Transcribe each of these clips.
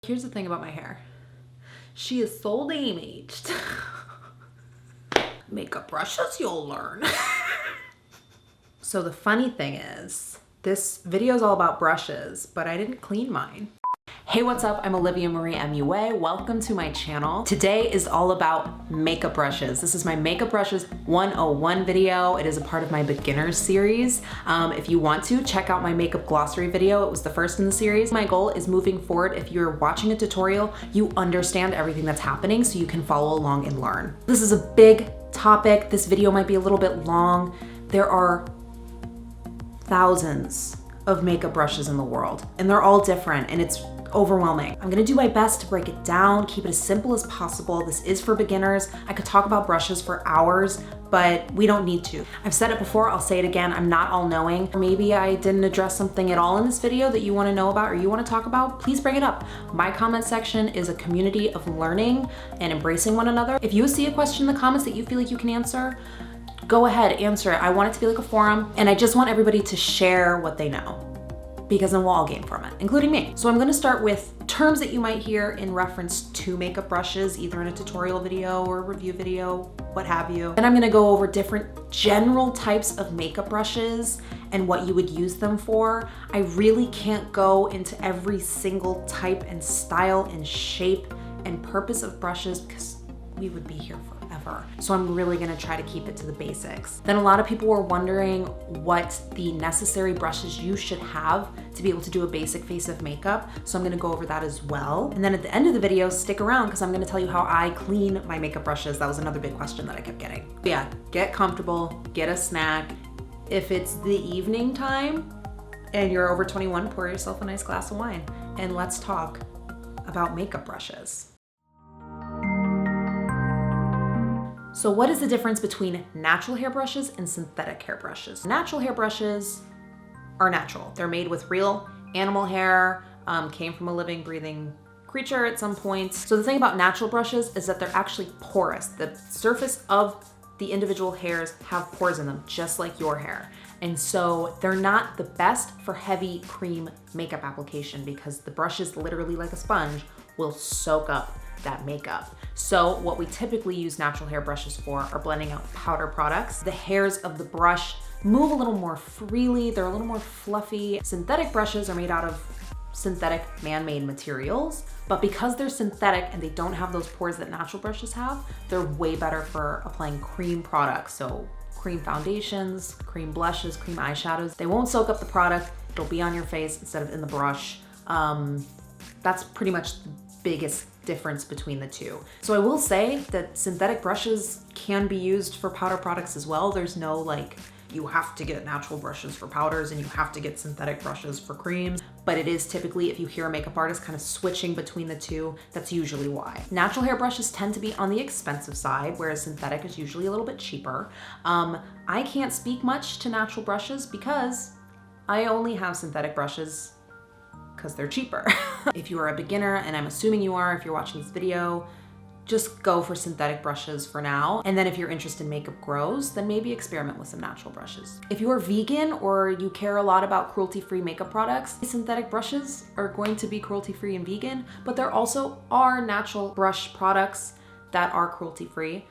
Here's the thing about my hair. She is so damaged. Makeup brushes, you'll learn. So the funny thing is, this video is all about brushes, but I didn't clean mine. Hey, what's up? I'm Olivia Marie, MUA. Welcome to my channel. Today is all about makeup brushes. This is my makeup brushes 101 video. It is a part of my beginners series. If you want to, check out my makeup glossary video. It was the first in the series. My goal is moving forward, if you're watching a tutorial, you understand everything that's happening so you can follow along and learn. This is a big topic. This video might be a little bit long. There are thousands of makeup brushes in the world, and they're all different, and it's overwhelming. I'm gonna do my best to break it down, keep it as simple as possible. This is for beginners. I could talk about brushes for hours, but we don't need to. I've said it before, I'll say it again, I'm not all knowing. Or maybe I didn't address something at all in this video that you wanna know about or you wanna talk about, please bring it up. My comment section is a community of learning and embracing one another. If you see a question in the comments that you feel like you can answer, go ahead, answer it. I want it to be like a forum, and I just want everybody to share what they know, because then we'll all gain from it, including me. So I'm gonna start with terms that you might hear in reference to makeup brushes, either in a tutorial video or a review video, what have you. Then I'm gonna go over different general types of makeup brushes and what you would use them for. I really can't go into every single type and style and shape and purpose of brushes because we would be here forever. So I'm really gonna try to keep it to the basics. Then a lot of people were wondering what the necessary brushes you should have to be able to do a basic face of makeup. So I'm gonna go over that as well. And then at the end of the video, stick around because I'm gonna tell you how I clean my makeup brushes. That was another big question that I kept getting. But yeah, get comfortable, get a snack. If it's the evening time and you're over 21, pour yourself a nice glass of wine and let's talk about makeup brushes. So what is the difference between natural hair brushes and synthetic hair brushes? Natural hair brushes are natural. They're made with real animal hair, came from a living, breathing creature at some point. So the thing about natural brushes is that they're actually porous. The surface of the individual hairs have pores in them, just like your hair. And so they're not the best for heavy cream makeup application because the brush is literally like a sponge, will soak up that makeup. So what we typically use natural hair brushes for are blending out powder products. The hairs of the brush move a little more freely, they're a little more fluffy. Synthetic brushes are made out of synthetic man-made materials, but because they're synthetic and they don't have those pores that natural brushes have, they're way better for applying cream products. So cream foundations, cream blushes, cream eyeshadows. They won't soak up the product, it'll be on your face instead of in the brush. That's pretty much the biggest difference between the two. So I will say that synthetic brushes can be used for powder products as well. There's no like, you have to get natural brushes for powders and you have to get synthetic brushes for creams, but it is typically, if you hear a makeup artist kind of switching between the two, that's usually why. Natural hair brushes tend to be on the expensive side, whereas synthetic is usually a little bit cheaper. I can't speak much to natural brushes because I only have synthetic brushes because they're cheaper. If you are a beginner, and I'm assuming you are if you're watching this video, just go for synthetic brushes for now. And then if your interest in makeup grows, then maybe experiment with some natural brushes. If you are vegan or you care a lot about cruelty-free makeup products, synthetic brushes are going to be cruelty-free and vegan, but there also are natural brush products that are cruelty-free.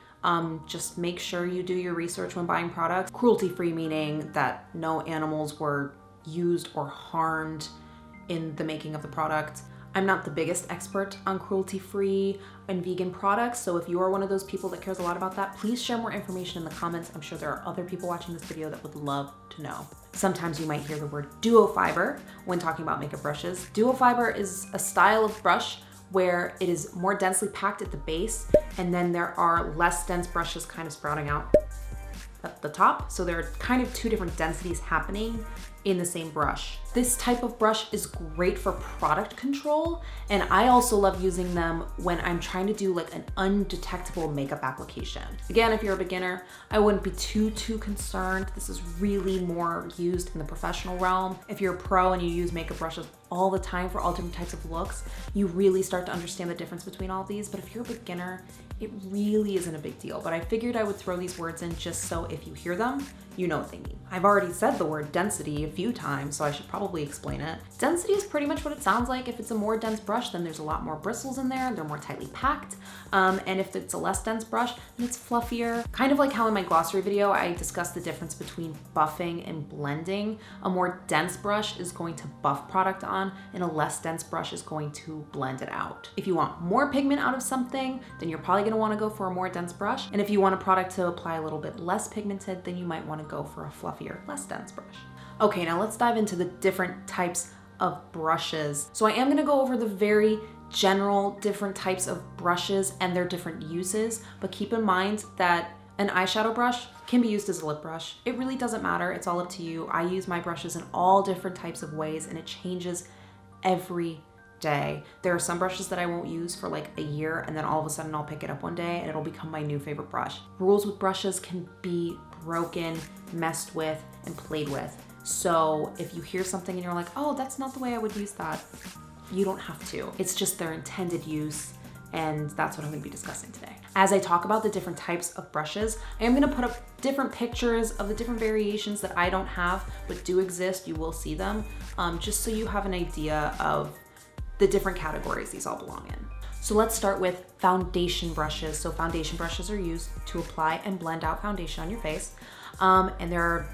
Just make sure you do your research when buying products. Cruelty-free meaning that no animals were used or harmed in the making of the product. I'm not the biggest expert on cruelty-free and vegan products, so if you are one of those people that cares a lot about that, please share more information in the comments. I'm sure there are other people watching this video that would love to know. Sometimes you might hear the word duo fiber when talking about makeup brushes. Duo fiber is a style of brush where it is more densely packed at the base, and then there are less dense brushes kind of sprouting out at the top. So there are kind of two different densities happening in the same brush. This type of brush is great for product control, and I also love using them when I'm trying to do like an undetectable makeup application. Again, if you're a beginner, I wouldn't be too concerned. This is really more used in the professional realm. If you're a pro and you use makeup brushes all the time for all different types of looks, you really start to understand the difference between all of these. But if you're a beginner, it really isn't a big deal. But I figured I would throw these words in just so if you hear them, you know what they mean. I've already said the word density a few times, so I should probably probably explain it. Density is pretty much what it sounds like. If it's a more dense brush, then there's a lot more bristles in there. They're more tightly packed. And if it's a less dense brush, then it's fluffier. Kind of like how in my glossary video, I discussed the difference between buffing and blending. A more dense brush is going to buff product on, and a less dense brush is going to blend it out. If you want more pigment out of something, then you're probably gonna wanna go for a more dense brush. And if you want a product to apply a little bit less pigmented, then you might wanna go for a fluffier, less dense brush. Okay, now let's dive into the different types of brushes. So I am gonna go over the very general different types of brushes and their different uses, but keep in mind that an eyeshadow brush can be used as a lip brush. It really doesn't matter, it's all up to you. I use my brushes in all different types of ways and it changes every day. There are some brushes that I won't use for like a year and then all of a sudden I'll pick it up one day and it'll become my new favorite brush. Rules with brushes can be broken, messed with, and played with. So if you hear something and you're like, oh, that's not the way I would use that, you don't have to. It's just their intended use, and that's what I'm gonna be discussing today. As I talk about the different types of brushes, I am gonna put up different pictures of the different variations that I don't have, but do exist. You will see them, just so you have an idea of the different categories these all belong in. So let's start with foundation brushes. So foundation brushes are used to apply and blend out foundation on your face. And there are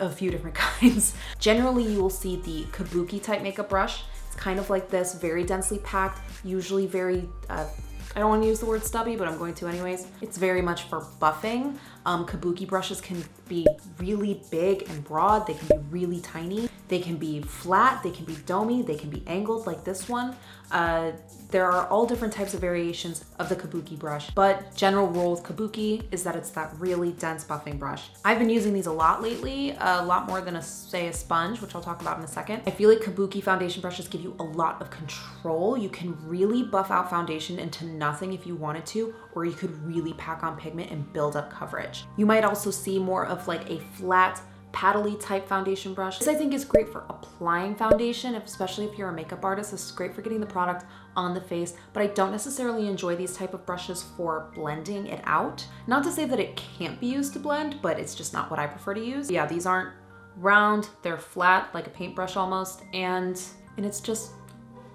a few different kinds. Generally, you will see the kabuki type makeup brush. It's kind of like this, very densely packed, usually very, I don't want to use the word stubby, but I'm going to anyways. It's very much for buffing. Kabuki brushes can be really big and broad. They can be really tiny. They can be flat, they can be domey, they can be angled like this one. There are all different types of variations of the kabuki brush, but general rule with kabuki is that it's that really dense buffing brush. I've been using these a lot lately, a lot more than say a sponge, which I'll talk about in a second. I feel like kabuki foundation brushes give you a lot of control. You can really buff out foundation into nothing if you wanted to, or you could really pack on pigment and build up coverage. You might also see more of like a flat, paddly type foundation brush. This I think is great for applying foundation, especially if you're a makeup artist. This is great for getting the product on the face, but I don't necessarily enjoy these type of brushes for blending it out. Not to say that it can't be used to blend, but it's just not what I prefer to use. Yeah, these aren't round, they're flat, like a paintbrush almost, and it's just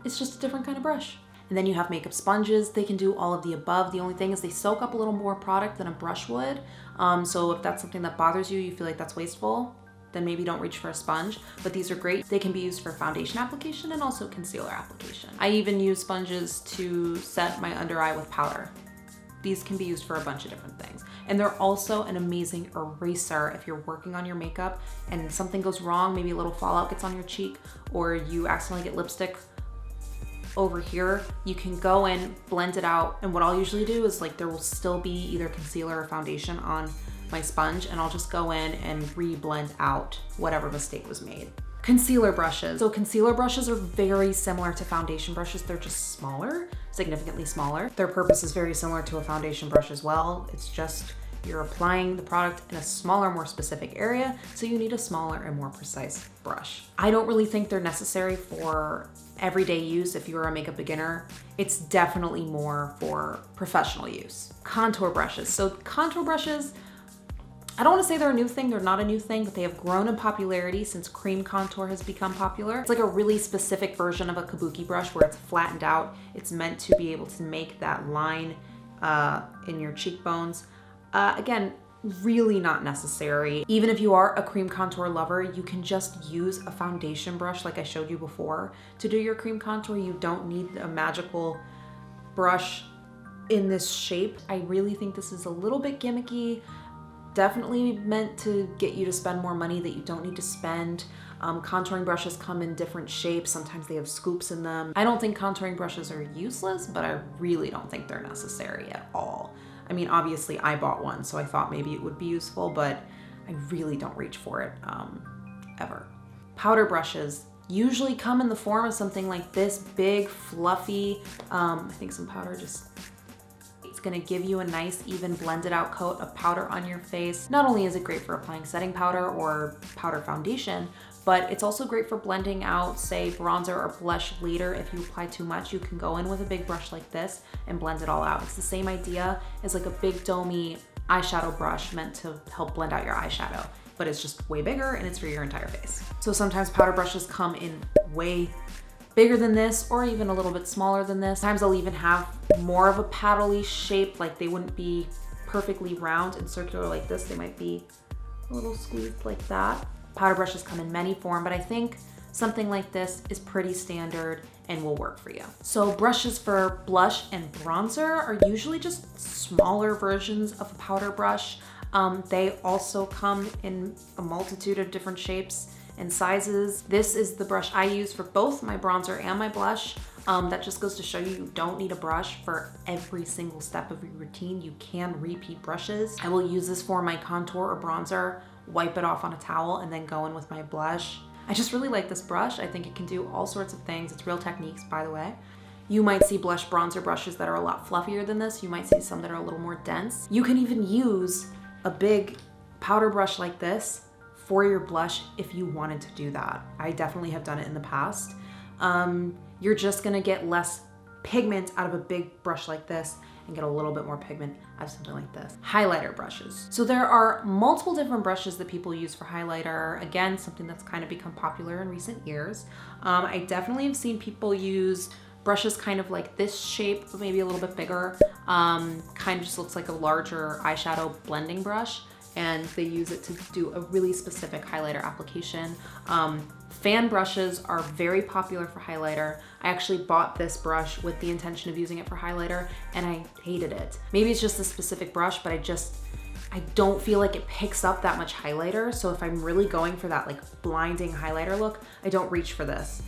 a different kind of brush. And then you have makeup sponges. They can do all of the above. The only thing is they soak up a little more product than a brush would. So if that's something that bothers you, you feel like that's wasteful, then maybe don't reach for a sponge. But these are great. They can be used for foundation application and also concealer application. I even use sponges to set my under eye with powder. These can be used for a bunch of different things. And they're also an amazing eraser if you're working on your makeup and something goes wrong, maybe a little fallout gets on your cheek, or you accidentally get lipstick over here. You can go in, blend it out, and what I'll usually do is like there will still be either concealer or foundation on my sponge, and I'll just go in and re-blend out whatever mistake was made. Concealer brushes. So concealer brushes are very similar to foundation brushes. They're just smaller, significantly smaller. Their purpose is very similar to a foundation brush as well. It's just you're applying the product in a smaller, more specific area, so you need a smaller and more precise brush. I don't really think they're necessary for everyday use if you're a makeup beginner. It's definitely more for professional use. Contour brushes. So contour brushes, I don't want to say they're a new thing, they're not a new thing, but they have grown in popularity since cream contour has become popular. It's like a really specific version of a kabuki brush where it's flattened out. It's meant to be able to make that line in your cheekbones. Again, really not necessary. Even if you are a cream contour lover, you can just use a foundation brush like I showed you before to do your cream contour. You don't need a magical brush in this shape. I really think this is a little bit gimmicky. Definitely meant to get you to spend more money that you don't need to spend. Contouring brushes come in different shapes. Sometimes they have scoops in them. I don't think contouring brushes are useless, but I really don't think they're necessary at all. I mean, obviously I bought one, so I thought maybe it would be useful, but I really don't reach for it ever. Powder brushes usually come in the form of something like this, big, fluffy, I think some powder it's gonna give you a nice, even blended out coat of powder on your face. Not only is it great for applying setting powder or powder foundation, but it's also great for blending out, say, bronzer or blush later. If you apply too much, you can go in with a big brush like this and blend it all out. It's the same idea as like a big domey eyeshadow brush meant to help blend out your eyeshadow. but it's just way bigger and it's for your entire face. So sometimes powder brushes come in way bigger than this or even a little bit smaller than this. Sometimes they'll even have more of a paddle-y shape, like they wouldn't be perfectly round and circular like this. They might be a little squeezed like that. Powder brushes come in many forms, but I think something like this is pretty standard and will work for you. So brushes for blush and bronzer are usually just smaller versions of a powder brush. They also come in a multitude of different shapes and sizes. This is the brush I use for both my bronzer and my blush. That just goes to show you don't need a brush for every single step of your routine. You can repeat brushes. I will use this for my contour or bronzer, wipe it off on a towel, and then go in with my blush. I just really like this brush. I think it can do all sorts of things. It's Real Techniques, by the way. You might see blush bronzer brushes that are a lot fluffier than this. You might see some that are a little more dense. You can even use a big powder brush like this for your blush if you wanted to do that. I definitely have done it in the past. You're just gonna get less pigment out of a big brush like this and get a little bit more pigment out of something like this. Highlighter brushes. So there are multiple different brushes that people use for highlighter. Again, something that's kind of become popular in recent years. I definitely have seen people use brushes kind of like this shape, but maybe a little bit bigger. Kind of just looks like a larger eyeshadow blending brush, and they use it to do a really specific highlighter application. Fan brushes are very popular for highlighter. I actually bought this brush with the intention of using it for highlighter, and I hated it. Maybe it's just a specific brush, but I don't feel like it picks up that much highlighter. So if I'm really going for that like blinding highlighter look, I don't reach for this.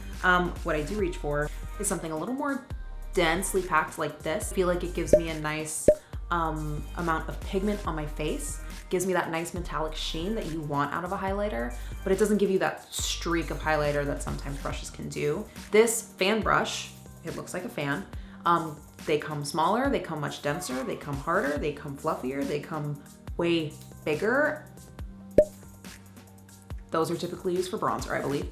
What I do reach for is something a little more densely packed like this. I feel like it gives me a nice amount of pigment on my face. Gives me that nice metallic sheen that you want out of a highlighter, but it doesn't give you that streak of highlighter that sometimes brushes can do. This fan brush, it looks like a fan. They come smaller, they come much denser, they come harder, they come fluffier, they come way bigger. Those are typically used for bronzer, I believe.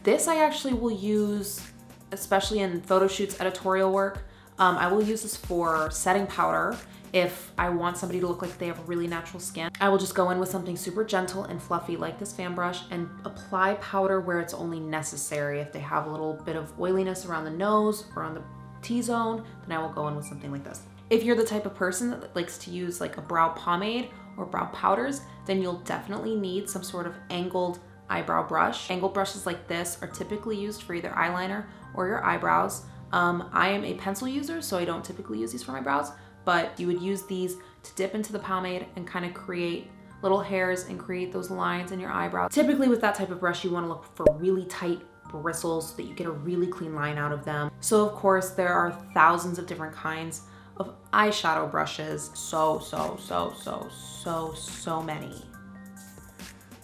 This I actually will use, especially in photo shoots, editorial work. I will use this for setting powder. If I want somebody to look like they have a really natural skin, I will just go in with something super gentle and fluffy like this fan brush and apply powder where it's only necessary. If they have a little bit of oiliness around the nose or on the T-zone, then I will go in with something like this. If you're the type of person that likes to use like a brow pomade or brow powders, then you'll definitely need some sort of angled eyebrow brush. Angled brushes like this are typically used for either eyeliner or your eyebrows. I am a pencil user, so I don't typically use these for my brows, but you would use these to dip into the pomade and kind of create little hairs and create those lines in your eyebrow. Typically with that type of brush, you want to look for really tight bristles so that you get a really clean line out of them. So of course, there are thousands of different kinds of eyeshadow brushes. So many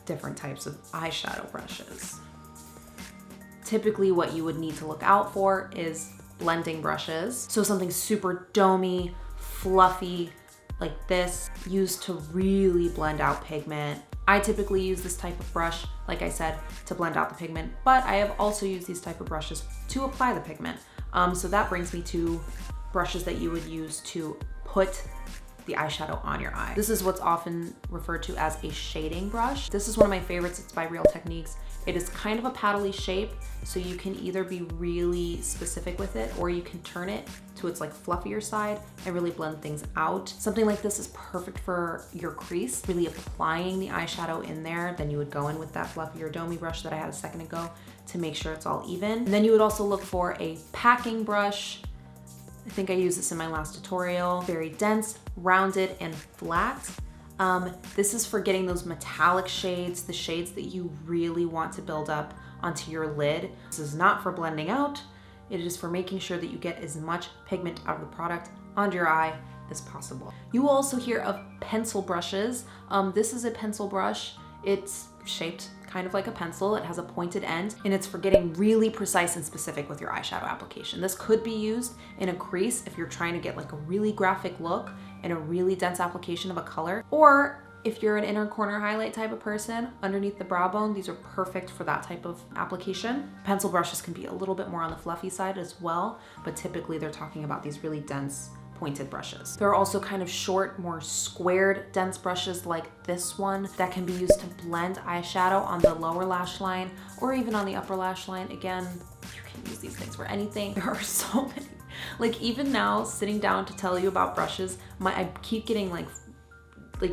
different types of eyeshadow brushes. Typically what you would need to look out for is blending brushes. So something super domey, fluffy like this, used to really blend out pigment. I typically use this type of brush, like I said, to blend out the pigment, but I have also used these type of brushes to apply the pigment. So that brings me to brushes that you would use to put the eyeshadow on your eye. This is what's often referred to as a shading brush. This is one of my favorites. It's by Real Techniques. It is kind of a paddly shape, so you can either be really specific with it or you can turn it to its like fluffier side and really blend things out. Something like this is perfect for your crease, really applying the eyeshadow in there. Then you would go in with that fluffier domey brush that I had a second ago to make sure it's all even. And then you would also look for a packing brush. I think I used this in my last tutorial. Very dense, rounded, and flat. This is for getting those metallic shades, the shades that you really want to build up onto your lid. This is not for blending out. It is for making sure that you get as much pigment out of the product onto your eye as possible. You will also hear of pencil brushes. This is a pencil brush. It's shaped kind of like a pencil. It has a pointed end, and it's for getting really precise and specific with your eyeshadow application. This could be used in a crease if you're trying to get like a really graphic look and a really dense application of a color, or if you're an inner corner highlight type of person underneath the brow bone, these are perfect for that type of application. Pencil brushes can be a little bit more on the fluffy side as well, but typically they're talking about these really dense pointed brushes. There are also kind of short, more squared, dense brushes like this one that can be used to blend eyeshadow on the lower lash line or even on the upper lash line. Again, you can use these things for anything. There are so many. Like even now, sitting down to tell you about brushes, I keep getting like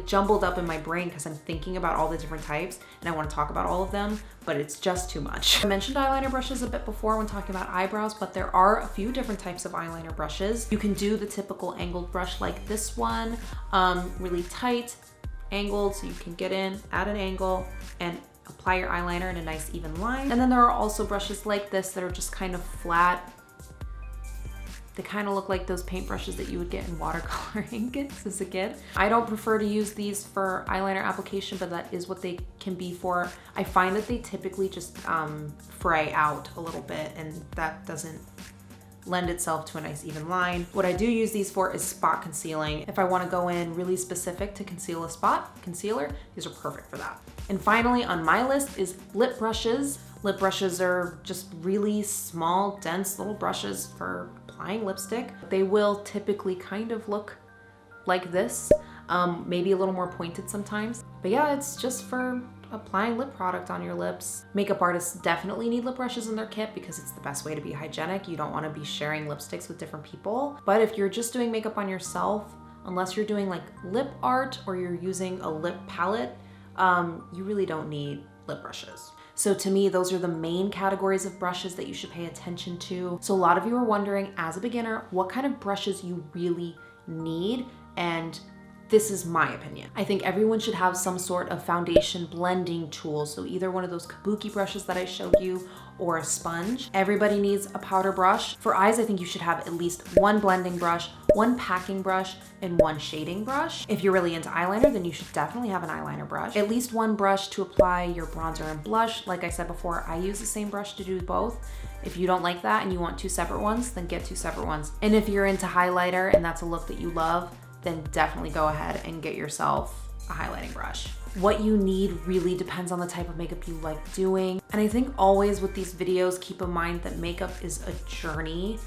jumbled up in my brain because I'm thinking about all the different types and I want to talk about all of them, but it's just too much. I mentioned eyeliner brushes a bit before when talking about eyebrows, but there are a few different types of eyeliner brushes. You can do the typical angled brush like this one, really tight, angled, so you can get in at an angle and apply your eyeliner in a nice even line. And then there are also brushes like this that are just kind of flat. They kind of look like those paintbrushes that you would get in watercoloring kits as a kid. I don't prefer to use these for eyeliner application, but that is what they can be for. I find that they typically just fray out a little bit and that doesn't lend itself to a nice even line. What I do use these for is spot concealing. If I want to go in really specific to conceal a spot, concealer, these are perfect for that. And finally on my list is lip brushes. Lip brushes are just really small, dense little brushes for applying lipstick. They will typically kind of look like this, maybe a little more pointed sometimes. But yeah, it's just for applying lip product on your lips. Makeup artists definitely need lip brushes in their kit because it's the best way to be hygienic. You don't want to be sharing lipsticks with different people. But if you're just doing makeup on yourself, unless you're doing like lip art or you're using a lip palette, you really don't need lip brushes. So to me, those are the main categories of brushes that you should pay attention to. So a lot of you are wondering, as a beginner, what kind of brushes you really need, and this is my opinion. I think everyone should have some sort of foundation blending tool. So either one of those kabuki brushes that I showed you or a sponge. Everybody needs a powder brush. For eyes, I think you should have at least one blending brush, one packing brush, and one shading brush. If you're really into eyeliner, then you should definitely have an eyeliner brush. At least one brush to apply your bronzer and blush. Like I said before, I use the same brush to do both. If you don't like that and you want two separate ones, then get two separate ones. And if you're into highlighter and that's a look that you love, then definitely go ahead and get yourself a highlighting brush. What you need really depends on the type of makeup you like doing. And I think always with these videos, keep in mind that makeup is a journey.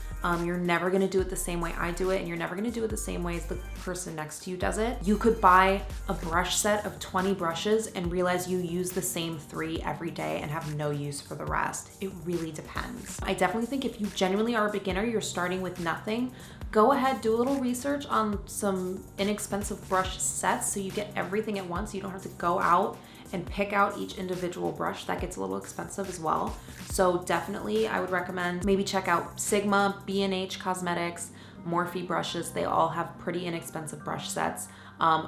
You're never gonna do it the same way I do it, and you're never gonna do it the same way as the person next to you does it. You could buy a brush set of 20 brushes and realize you use the same 3 every day and have no use for the rest. It really depends. I definitely think if you genuinely are a beginner, you're starting with nothing, go ahead, do a little research on some inexpensive brush sets so you get everything at once. You don't have to go out and pick out each individual brush. That gets a little expensive as well. So definitely I would recommend maybe check out Sigma, B&H Cosmetics, Morphe brushes. They all have pretty inexpensive brush sets.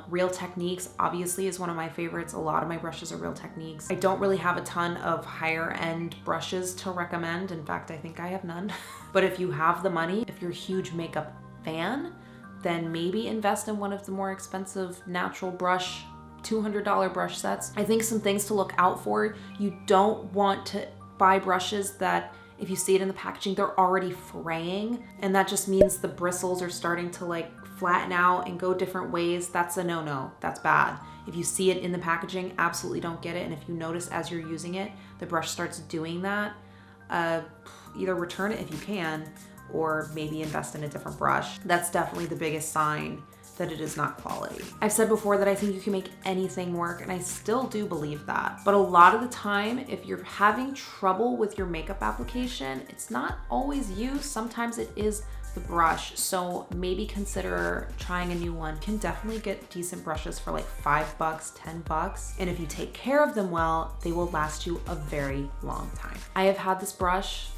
Real Techniques obviously is one of my favorites. A lot of my brushes are Real Techniques. I don't really have a ton of higher end brushes to recommend. In fact, I think I have none. But if you have the money, if you're a huge makeup fan, then maybe invest in one of the more expensive natural brush, $200 brush sets. I think some things to look out for. You don't want to buy brushes that if you see it in the packaging, they're already fraying. And that just means the bristles are starting to like flatten out and go different ways. That's a no-no, that's bad. If you see it in the packaging, absolutely don't get it. And if you notice as you're using it, the brush starts doing that, either return it if you can, or maybe invest in a different brush. That's definitely the biggest sign that it is not quality. I've said before that I think you can make anything work, and I still do believe that. But a lot of the time, if you're having trouble with your makeup application, it's not always you. Sometimes it is the brush. So maybe consider trying a new one. You can definitely get decent brushes for like $5, $10. And if you take care of them well, they will last you a very long time. I have had this brush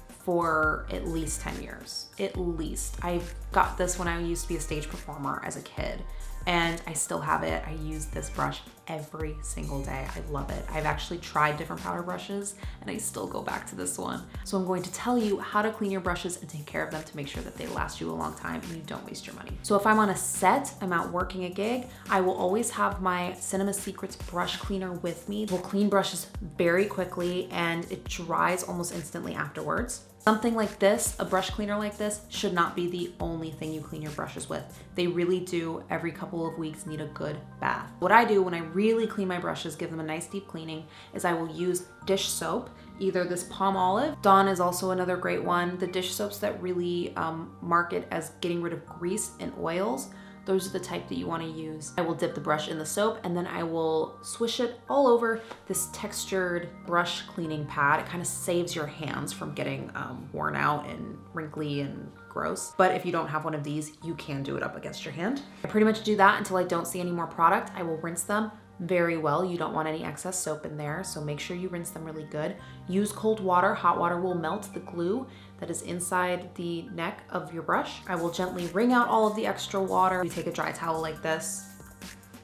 for at least 10 years, at least. I got this when I used to be a stage performer as a kid, and I still have it. I use this brush every single day. I love it. I've actually tried different powder brushes and I still go back to this one. So I'm going to tell you how to clean your brushes and take care of them to make sure that they last you a long time and you don't waste your money. So if I'm on a set, I'm out working a gig, I will always have my Cinema Secrets brush cleaner with me. It will clean brushes very quickly and it dries almost instantly afterwards. Something like this, a brush cleaner like this, should not be the only thing you clean your brushes with. They really do, every couple of weeks, need a good bath. What I do when I really clean my brushes, give them a nice deep cleaning, is I will use dish soap, either this Palmolive. Dawn is also another great one. The dish soaps that really market as getting rid of grease and oils, those are the type that you want to use. I will dip the brush in the soap and then I will swish it all over this textured brush cleaning pad. It kind of saves your hands from getting worn out and wrinkly and gross. But if you don't have one of these, you can do it up against your hand. I pretty much do that until I don't see any more product. I will rinse them very well. You don't want any excess soap in there, so make sure you rinse them really good. Use cold water. Hot water will melt the glue that is inside the neck of your brush. I will gently wring out all of the extra water. You take a dry towel like this,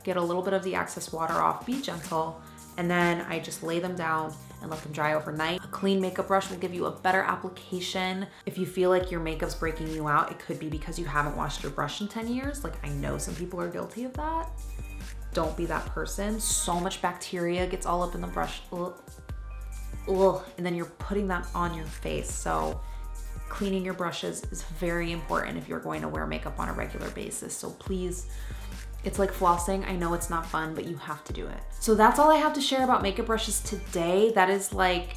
get a little bit of the excess water off, be gentle, and then I just lay them down and let them dry overnight. A clean makeup brush will give you a better application. If you feel like your makeup's breaking you out, it could be because you haven't washed your brush in 10 years. Like, I know some people are guilty of that. Don't be that person. So much bacteria gets all up in the brush. Ugh. Ugh. And then you're putting that on your face. So cleaning your brushes is very important if you're going to wear makeup on a regular basis. So please, it's like flossing. I know it's not fun, but you have to do it. So that's all I have to share about makeup brushes today. That is like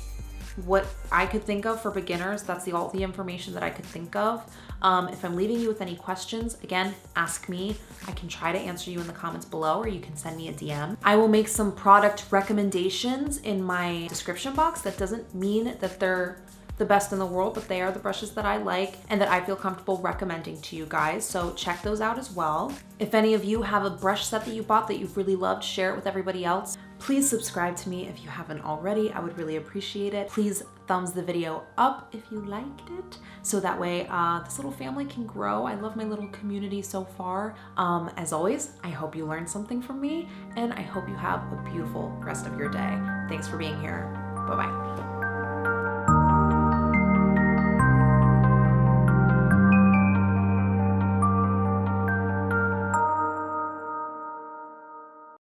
what I could think of for beginners. That's all the information that I could think of. If I'm leaving you with any questions, again, ask me. I can try to answer you in the comments below, or you can send me a DM. I will make some product recommendations in my description box. That doesn't mean that they're the best in the world, but they are the brushes that I like and that I feel comfortable recommending to you guys. So check those out as well. If any of you have a brush set that you bought that you've really loved, share it with everybody else. Please subscribe to me if you haven't already. I would really appreciate it. Please thumbs the video up if you liked it, so that way this little family can grow. I love my little community so far. As always, I hope you learned something from me, and I hope you have a beautiful rest of your day. Thanks for being here. Bye-bye.